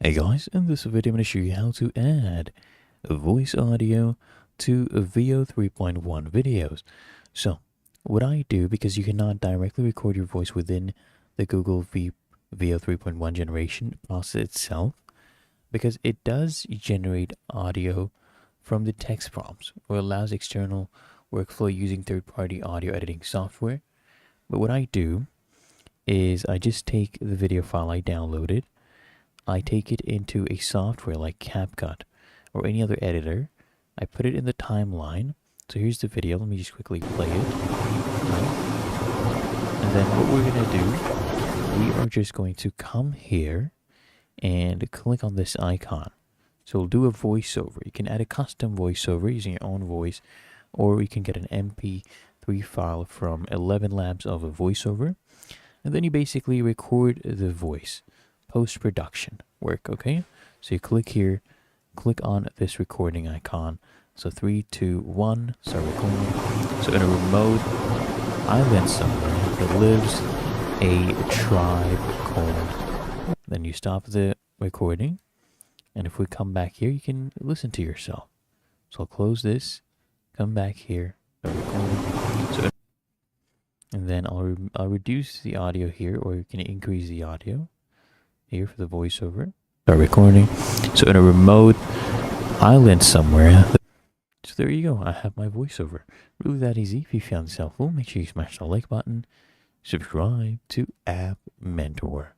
Hey guys, in this video I'm going to show you how to add voice audio to Veo 3.1 videos. So, what I do, because you cannot directly record your voice within the Veo 3.1 generation process itself, because it does generate audio from the text prompts or allows external workflow using third-party audio editing software. But what I do is I just take the video file I downloaded, I take it into a software like CapCut or any other editor. I put it in the timeline. So here's the video. Let me just quickly play it. Right. And then what we're going to do, we are just going to come here and click on this icon. So we'll do a voiceover. You can add a custom voiceover using your own voice, or you can get an MP3 file from 11 Labs of a voiceover. And then you basically record the voice. Post-production work, okay? So you click here, click on this recording icon. So 3, 2, 1, start recording. So in a remote island somewhere, there lives a tribe called. Then you stop the recording, and if we come back here, you can listen to yourself. So I'll close this, come back here, start recording. So, and then I'll reduce the audio here, or you can increase the audio here for the voiceover. Start recording. So in a remote island somewhere. So there you go. I have my voiceover. Really that easy. If you found this helpful, make sure you smash the like button. Subscribe to App Mentor.